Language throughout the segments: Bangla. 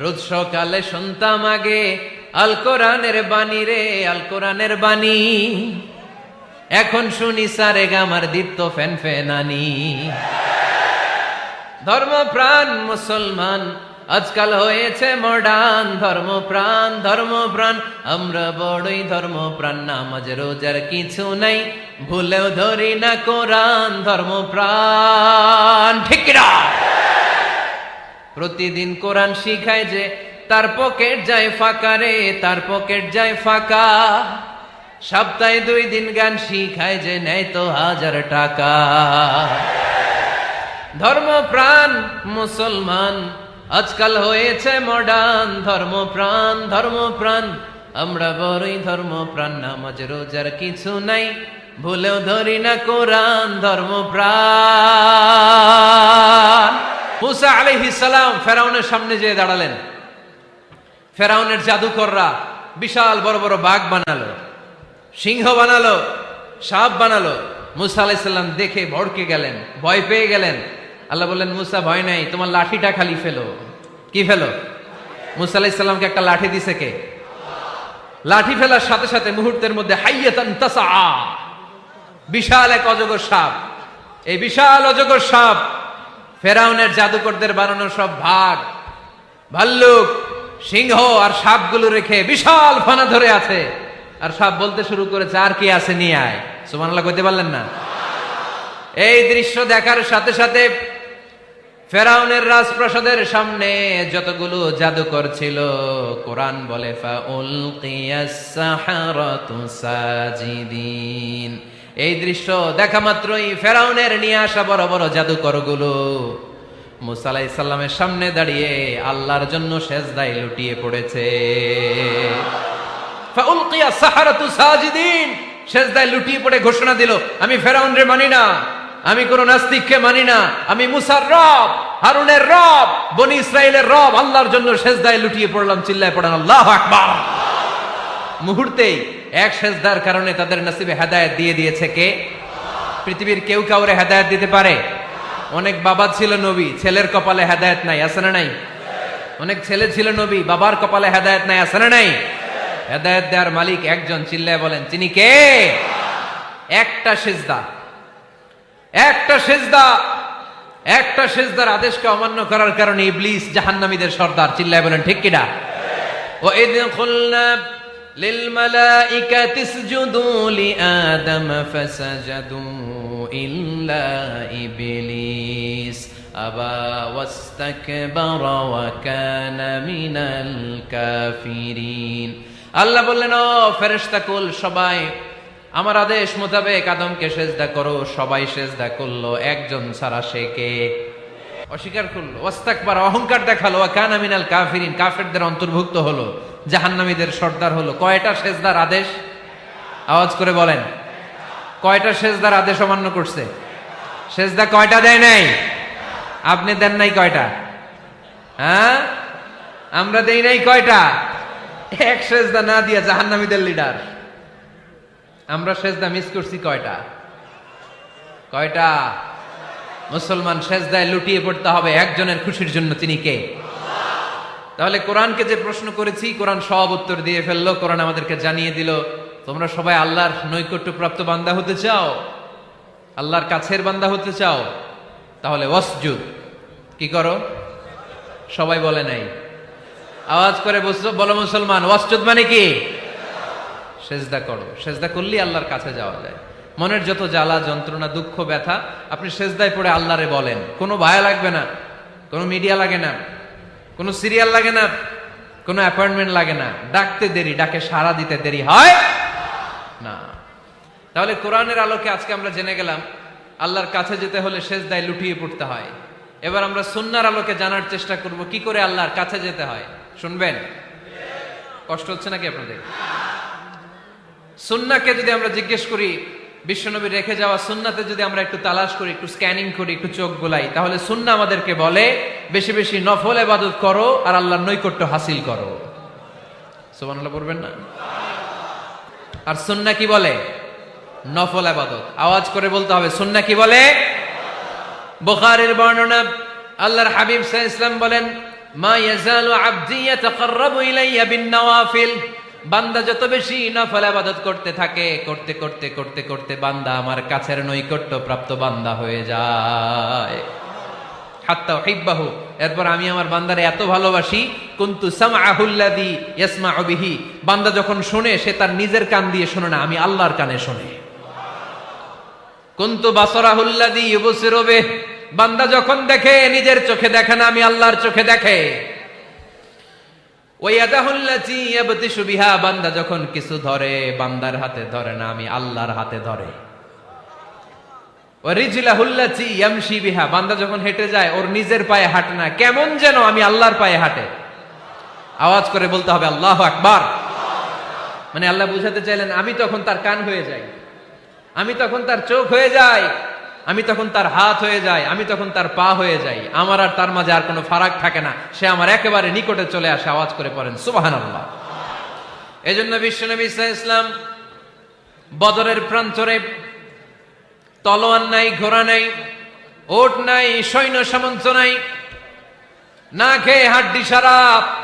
রোজ সকালে শুনতাম আগে আল কোরআনের বাণী রে, আল কোরআনের বাণী। এখন শুনি সারে গামার দীপ্ত ফ্যান ফ্যানানি। ধর্মপ্রাণ মুসলমান আজকাল হয়েছে মডার্ন। ধর্মপ্রাণ ধর্মপ্রাণ আমরা বড়ই ধর্মপ্রাণ। নামাজ রোজার কিছু নাই, ভুলেও ধরি না কোরআন। ধর্মপ্রাণ ঠিক না? প্রতিদিন কোরআন শিখায় যে তার পকেট যায় ফাঁকা রে, তার পকেট যায় ফাঁকা। সপ্তাহে 2 দিন গান শিখায় যে নেয় তো 1000 টাকা। ধর্মপ্রাণ মুসলমান আজকাল হয়েছে মডার্ন। ধর্মপ্রাণ ধর্মপ্রাণ আমরা বড়ই ধর্মপ্রাণ। নামাজ রোজার কিছু নাই, ভুলেও ধরি না কোরআন। ধর্মপ্রাণ। মুসা আলাইহিস সালাম ফেরাউনের সামনে যেয়ে দাঁড়ালেন। ফেরাউনের জাদুকররা বিশাল বড় বড় বাঘ বানালো, সিংহ বানালো, সাপ বানালো। মুসা আলাইহিস সালাম দেখে ভড়কে গেলেন, ভয় পেয়ে গেলেন। আল্লাহ বললেন, মুসা ভয় নাই, তোমার লাঠিটা খালি ফেলো। কি ফেলো? মুসা আলাইহিস সালামকে একটা লাঠি দিছে কে? লাঠি ফেলার সাথে সাথে মুহূর্তের মধ্যে হাইয়াতান তাসআ, বিশাল এক অজগর সাপ। এই বিশাল অজগর সাপ ফেরাউনের জাদুকরদের বানানো সব ভাগ, ভাল্লুক, সিংহ আর সাপগুলো রেখে বিশাল ফানা ধরে আছে। আর সাপ বলতে শুরু করেছে, আর কি আছে নিয়ে আয়। সুবহানাল্লাহ কইতে পারলেন না? এই দৃশ্য দেখার সাথে সাথে ফেরাউনের রাজপ্রাসাদের সামনে যতগুলো জাদুকর ছিল, কোরআন বলে ফাউলকিয়াস সাহারাতু সাজিদিন। এই দৃশ্য দেখা মাত্রই ফেরাউনের নিয়ে আসা বড় বড় জাদুকরগুলো মুসা আলাইহিস সালামের সামনে দাঁড়িয়ে আল্লাহর জন্য সেজদায় লুটিয়ে পড়েছে। ফাউলকিয়াস সাহারাতু সাজিদিন, সেজদায় লুটিয়ে পড়ে ঘোষণা দিল, আমি ফেরাউনরে মানি না, আমি কোন নাস্তিককে মানি না, আমি মুসার রব, হারুনের রব, বনি ইসরাইলের রব, আল্লাহর জন্য সেজদায় লুটিয়ে পড়লাম। চিল্লায় পড়েন আল্লাহু আকবার। মুহূর্তেই এক সেজদার কারণে তাদের নসিবে হেদায়েত দিয়ে দিয়েছে কে? পৃথিবীর কেউ কাউরে হেদায়েত দিতে পারে? অনেক বাবা ছিল নবী, ছেলের কপালে হেদায়েত নাই, আছে না নাই? অনেক ছেলে ছিল নবী, বাবার কপালে হেদায়েত নাই, আছে না নাই? হেদায়েত দেওয়ার মালিক একজন, চিল্লায় বলেন তিনি কে? একটা সিজদা, একটা সিজদা, একটা সিজদার আদেশকে অমান্য করার কারণে ইবলিস জাহান্নামীদের সর্দার। চিল্লায় বলেন ঠিক কিনা? ওয়া ইয কুলনা লিল মালাইকাতি ইসজুদু লিআদম ফাসাজাদু ইল্লা ইবলিস আবা ওয়াস্তাকবারা ওয়া কানা মিনাল কাফিরিন। আল্লাহ বললেন, ও ফেরেশতাকুল সবাই আমার আদেশ মোতাবেক আদমকে সেজদা করো। সবাই সেজদা করলো, একজন ছাড়া, সে কে? অস্বীকার করলো, ওয়াস্তাকবার, অহংকার দেখালো, ওয়া কানা মিনাল কাফিরিন, কাফেরদের অন্তর্ভুক্ত হলো, জাহান্নামীদের সর্দার হলো। কয়টা সেজদার আদেশ? আওয়াজ করে বলেন, কয়টা সেজদার আদেশ অমান্য করছে? সেজদা কয়টা দেয় নাই? আপনি দেন নাই কয়টা? হ্যাঁ, আমরা দেই নাই কয়টা? এক সেজদা না দিয়া জাহান্নামীদের লিডার। আমরা সেজদা মিস করছি কয়টা? কয়টা? মুসলমান সেজদায় লুটিয়ে পড়তে হবে একজনের খুশির জন্য, তিনি কে? তাহলে কোরআনকে যে প্রশ্ন করেছি, কোরআন সব উত্তর দিয়ে ফেললো। কোরআন আমাদেরকে জানিয়ে দিল, তোমরা সবাই আল্লাহর নৈকট্যপ্রাপ্ত বান্দা হতে চাও, আল্লাহর কাছের বান্দা হতে চাও, তাহলে ওয়াসজুদ, কি করো? সবাই বলে নাই, আওয়াজ করে বলো মুসলমান, ওয়াসজুদ মানে কি? সেজদা করো। সেজদা করলেই আল্লাহর কাছে যাওয়া যায়। মনের যত জ্বালা যন্ত্রণা দুঃখ ব্যথা আপনি সেজদায় পড়ে আল্লাহরে বলেন। কোনো ভায়া লাগবে না, কোনো মিডিয়া লাগে না, কোনো সিরিয়াল লাগে না, কোনো অ্যাপয়েন্টমেন্ট লাগে না। ডাকতে দেরি, ডাকে সাড়া দিতে দেরি হয় না। তাহলে কোরআনের আলোকে আজকে আমরা জেনে গেলাম আল্লাহর কাছে যেতে হলে সেজদায় লুটিয়ে পড়তে হয়। এবার আমরা সুন্নাহর আলোকে জানার চেষ্টা করব কি করে আল্লাহর কাছে যেতে হয়। শুনবেন? কষ্ট হচ্ছে নাকি আপনাদের? সুন্নাহকে যদি আমরা জিজ্ঞেস করি, বিশ্বনবী রেখে যাওয়া সুন্নাতে যদি আমরা একটু তালাশ করি, একটু স্ক্যানিং করি, একটু চোখ গোলাই, তাহলে সুন্নাহ আমাদেরকে বলে বেশি বেশি নফল ইবাদত করো আর আল্লাহর নৈকট্য হাসিল করো। সুবহানাল্লাহ পড়বেন না? আর সুন্নাহ কি বলে? নফল ইবাদত। আওয়াজ করে বলতে হবে, সুন্নাহ কি বলে? বুখারীর বর্ণনা, আল্লাহর হাবিব সাল্লাল্লাহু আলাইহি ওয়াসাল্লাম বলেন, মা ইয়াজালু আবদি ইয়াতাকাররাবু ইলাইয়া বিন-নওয়াফিল, বান্দা যত বেশি নফল ইবাদত করতে থাকে, করতে করতে করতে করতে বান্দা আমার কাছের নৈকট্য প্রাপ্ত বান্দা হয়ে যায়। হাত্তা উহিব্বাহু, এরপর আমি আমার বান্দারে এত ভালোবাসি, কুনতু সামআহুল্লাযী ইয়াসমাউ বিহি, বান্দা যখন শুনে সে তার নিজের কান দিয়ে শুনে না, আমি আল্লাহর কানে শুনে। কুনতু বাসারাহুল্লাযী ইউবসিরু বিহি, বান্দা যখন দেখে নিজের চোখে দেখে না, আমি আল্লাহর চোখে দেখে। ওয়ায়াদাহুল্লাতী ইয়াবতিশু বিহা, বান্দা যখন কিছু ধরে বান্দার হাতে ধরে না, আমি আল্লাহর হাতে ধরে। ওয়ারিজলাহুল্লাতী ইয়ামশি বিহা, বান্দা যখন হেঁটে যায় ওর নিজের পায়ে হাঁটে না, কেমন যেন আমি আল্লাহর পায়ে হাঁটে। আওয়াজ করে বলতে হবে আল্লাহু আকবার। মানে আল্লাহ বুঝাতে চাইলেন আমি তখন তার কান হয়ে যাই, আমি তখন তার চোখ হয়ে যাই, আমি তখন তার হাত হয়ে যাই, আমি তখন তার পা হয়ে যাই, আমার আর তার মাঝে আর কোনো ফারাক থাকে না, সে আমার একেবারে নিকটে চলে আসে। আওয়াজ করে পড়েন সুবহানাল্লাহ। এজন্য বিশ্বনবী সাল্লাল্লাহু আলাইহি ওয়াসাল্লাম বদরের প্রান্তরে তলোয়ার নাই, ঘোড়া নাই, ওট নাই, সৈন্য সামন্ত নাই, না খেয়ে হাড্ডি সারা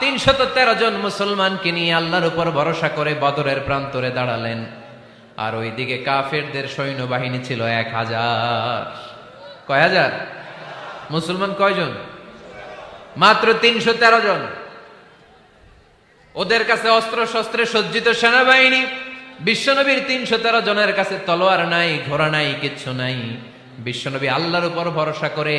৩১৩ জন মুসলমানকে নিয়ে আল্লাহর উপর ভরসা করে বদরের প্রান্তরে দাঁড়ালেন। আর ওইদিকে কাফেরদের সৈন্যবাহিনী ছিল ১,০০০। কয় হাজার? মুসলমান কয়জন? মাত্র ৩১৩ জন। ওদের কাছে অস্ত্র শস্ত্রে সজ্জিত সেনাবাহিনী, বিশ্বনবীর ৩১৩ জনের কাছে তলোয়ার নাই, ঘোড়া নাই, কিচ্ছু নাই। বিশ্বনবী আল্লাহর উপর ভরসা করে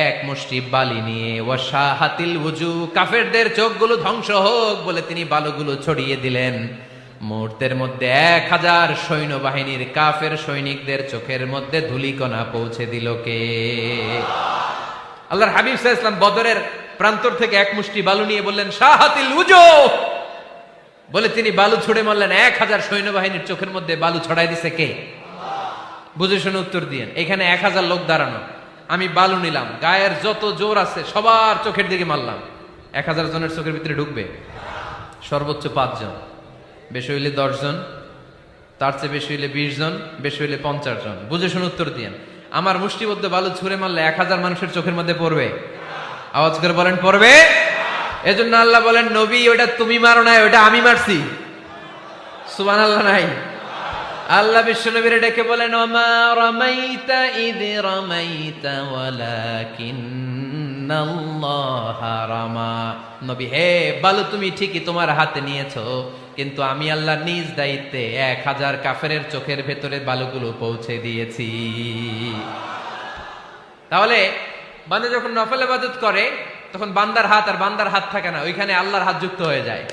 এক মুষ্টি বালি নিয়ে ওয়াশাহাতিল ওযু, কাফেরদের চোখগুলো ধ্বংস হোক বলে তিনি বালুগুলো ছড়িয়ে দিলেন। মুহূর্তের মধ্যে ১,০০০ সৈন্যবাহিনীর কাফের সৈনিকদের চোখের মধ্যে ধূলিকণা পৌঁছে দিল কে? আল্লাহর হাবিব সাল্লাল্লাহু আলাইহি ওয়াসাল্লাম বদরের প্রান্তর থেকে এক মুষ্টি বালু নিয়ে বললেন শাহাতিল ওযু, বলে তিনি বালু ছুড়ে মারলেন। ১,০০০ সৈন্যবাহিনীর চোখের মধ্যে বালু ছড়াই দিছে কে? বুঝে শুনে উত্তর দিয়েন। এখানে ১,০০০ লোক দাঁড়ানো, আমি বালু নিলাম, গায়ের যত জোর আছে সবার চোখের দিকে মারলাম। ১,০০০ জনের চোখের ভিতরে ঢুকবে? সর্বোচ্চ ৫ জন, বেশি হইলে ১০ জন, তার চেয়ে বেশি হইলে ২০ জন, বেশি হইলে ৫০ জন। বুঝে শুনে উত্তর দিয়েন। আমার মুষ্টিবদ্ধ বালু ছুঁড়ে মারলে ১,০০০ মানুষের চোখের মধ্যে পড়বে? আওয়াজ করে বলেন পড়বে। এজন্য আল্লাহ বলেন নবী ওটা তুমি মারো নাই, ওটা আমি মারছি। সুবহানাল্লাহ নাই? আল্লাহ বিশ্ব নবীরে ডেকে বলেন ওমা রামাইতা ইয রামাইতা ওয়ালাকিন্নাল্লাহা রামা। নবী হে, বালু তুমি ঠিকই তোমার হাতে নিয়েছো, কিন্তু আমি আল্লাহ নিজ দায়িত্বে ১,০০০ কাফেরের চোখের ভেতরে বালুগুলো পৌঁছে দিয়েছি। তাহলে বান্দা যখন নফল ইবাদত করে তখন বান্দার হাত আর বান্দার হাত থাকে না, ওইখানে আল্লাহর হাত যুক্ত হয়ে যায়।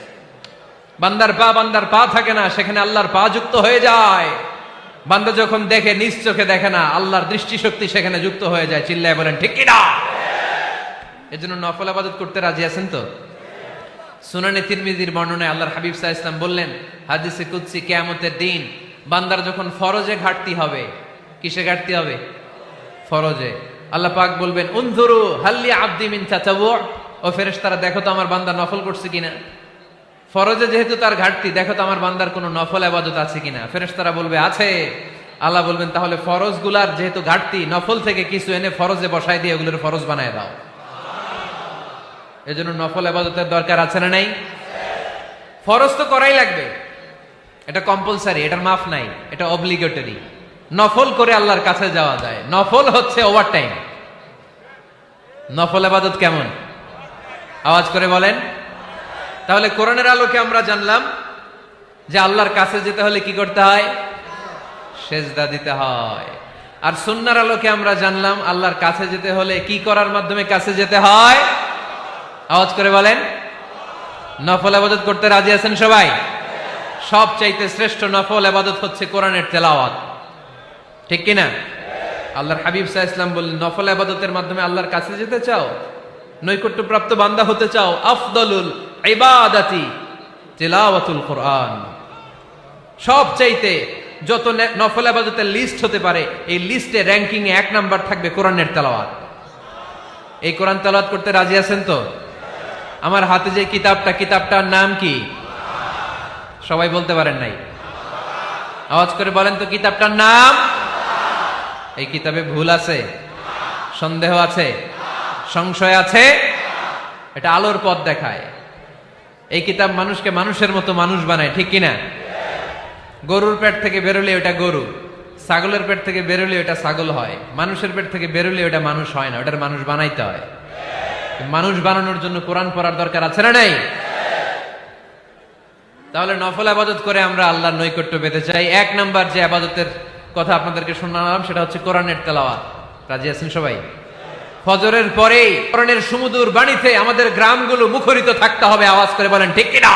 বান্দার পা থাকে না, সেখানে আল্লাহর পা যুক্ত হয়ে যায়। বান্দা যখন দেখে নিজ চোখে দেখে না, আল্লাহর দৃষ্টিশক্তি সেখানে যুক্ত হয়ে যায়। চিল্লায় বলেন ঠিক কি না? এজন্য নফল ইবাদত করতে রাজি আছেন তো? সুনানে তিরমিজির বর্ণনায় আল্লাহর হাবিব সাল্লাল্লাহু আলাইহি ওয়াসাল্লাম বললেন হাদিসে কুদসি, কিয়ামতের দিন বান্দার যখন ফরজে ঘাটতি হবে, কিসে ঘাটতি হবে? ফরজে। আল্লাহ পাক বলবেন উনজুরু হাল্লি আবদি মিন তাতাওয়ু, ও ফেরেশতারা দেখো তো আমার বান্দা নফল করছে কিনা। ফরজে যেহেতু তার ঘাটতি, দেখো তো আমার বান্দার কোনো নফল ইবাদত আছে কিনা। ফেরেশতারা বলবে আছে। আল্লাহ বলবেন তাহলে ফরজ গুলার যেহেতু ঘাটতি, নফল থেকে কিছু এনে ফরজে বসাই দিয়ে ওগুলোর ফরজ বানায় দাও। এজন্য নফল ইবাদতের দরকার আছে না নাই? ফরজ তো করাই লাগবে, এটা কম্পালসারি, এটার মাফ নাই, এটা অব্লিগেটরি। নফল করে আল্লাহর কাছে যাওয়া যায়। নফল হচ্ছে ওভারটাইম। নফল ইবাদত কেমন? আওয়াজ করে বলেন। তাহলে কোরআনের আলোকে আমরা জানলাম যে আল্লাহর কাছে যেতে হলে কি করতে হয়? সেজদা দিতে হয়। আর সুন্নাহর আলোকে আমরা জানলাম আল্লাহর কাছে যেতে হলে কি করার মাধ্যমে কাছে যেতে হয়? আওয়াজ করে বলেন। নফল ইবাদত করতে রাজি আছেন সবাই? সবচাইতে শ্রেষ্ঠ নফল ইবাদত হচ্ছে কোরআনের তেলাওয়াত, ঠিক কিনা? আল্লাহর হাবিব সাল্লাল্লাহু আলাইহি ওয়াসাল্লাম বললেন নফল ইবাদতের মাধ্যমে আল্লাহর কাছে যেতে চাও, নৈকট্যপ্রাপ্ত বান্দা হতে চাও, আফদলুল ইবাদাতি তিলাওয়াতুল কোরআন। সবচাইতে যত নফল ইবাদতের লিস্ট হতে পারে, এই লিস্টে র‍্যাঙ্কিং এ ১ নাম্বার থাকবে কোরআনের তেলাওয়াত। এই কোরআন তেলাওয়াত করতে রাজি আছেন তো? আমার হাতে যে কিতাবটার নাম কি? সবাই বলতে পারেন নাই? আওয়াজ করে বলেন তো কিতাবটার নাম। এই কিতাবে ভুল আছে? সন্দেহ আছে? সংশয় আছে? এটা আলোর পথ দেখায়। এই কিতাব মানুষকে মানুষের মতো মানুষ বানায়, ঠিক কিনা? গরুর পেট থেকে বেরোলে ওটা গরু, ছাগলের পেট থেকে বেরোলে ওটা ছাগল হয়, মানুষের পেট থেকে বেরোলে ওটা মানুষ হয় না, ওটার মানুষ বানাইতে হয়। মানুষ বানানোর জন্য কোরআন পড়ার দরকার আছে না নাই? তাহলে নফল আবাদত করে আমরা আল্লাহর নৈকট্য পেতে চাই। এক নাম্বার যে আবাদতের কথা আপনাদেরকে শোনালাম সেটা হচ্ছে কোরআনের তেলাওয়াত। রাজি আছেন সবাই? ফজরের পরেই কোরআনের সুমধুর বাণীতে আমাদের গ্রামগুলো মুখরিত থাকতে হবে। আওয়াজ করে বলেন ঠিক কিনা?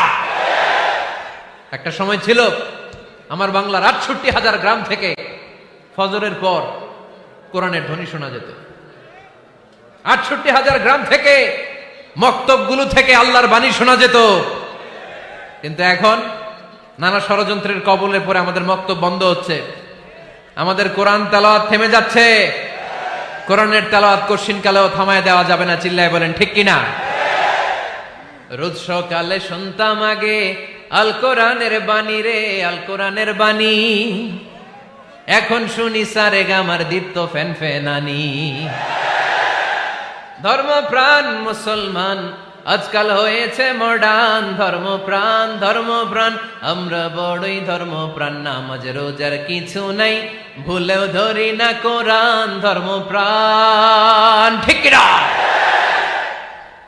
একটা সময় ছিল আমার বাংলার ৬৮,০০০ গ্রাম থেকে ফজরের পর কোরআনের ধ্বনি শোনা যেত। ৬৮,০০০ গ্রাম থেকে মক্তবগুলো থেকে আল্লাহর বাণী শোনা যেত। কিন্তু এখন নানা ষড়যন্ত্রের কবলে পড়ে আমাদের মক্তব বন্ধ হচ্ছে, আমাদের কোরআন তেলাওয়াত থেমে যাচ্ছে। কোরআনের তেলাওয়াত কশিন কালেও থামায় দেওয়া যাবে না। চিল্লায় বলেন ঠিক কিনা? রোজ সকালে শুনতাম আগে আল কোরআনের বাণী রে, আল কোরআনের বাণী। এখন শুনি সারে গামার দীপ্ত ফ্যান ফেনানি। ধর্মপ্রাণ মুসলমান আজকাল হয়েছে মডার্ন। ধর্মপ্রাণ ধর্মপ্রাণ আমরা বড়ই ধর্মপ্রাণ। নামাজ রোজার কিছু নাই, ভুলেও ধরি না কোরআন। ধর্মপ্রাণ ঠিক কিনা?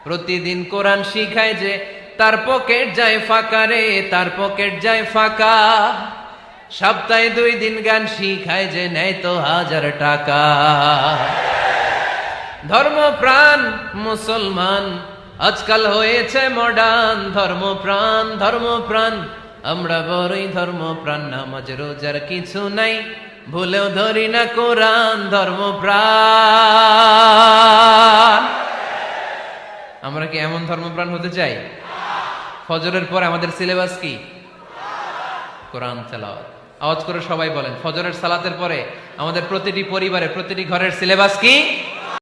প্রতিদিন কোরআন শিখায় যে তার পকেট যায় ফাঁকা রে, তার পকেট যায় ফাঁকা। সপ্তাহে 2 দিন গান শিখায় যে নেয় তো 1000 টাকা। ধর্মপ্রাণ মুসলমান আজকাল হয়েছে মডার্ন। ধর্মপ্রাণ ধর্মপ্রাণ আমরা বড়ই ধর্মপ্রাণ। নামাজ রোজার কিছু নাই, ভুলেও ধরি না কোরআন। ধর্মপ্রাণ। আমরা কি এমন ধর্মপ্রাণ হতে চাই? ফজরের পরে আমাদের সিলেবাস কি? কোরআন তেলাওয়াত। আওয়াজ করে সবাই বলেন, ফজরের সালাতের পরে আমাদের প্রতিটি পরিবারে প্রতিটি ঘরের সিলেবাস কি?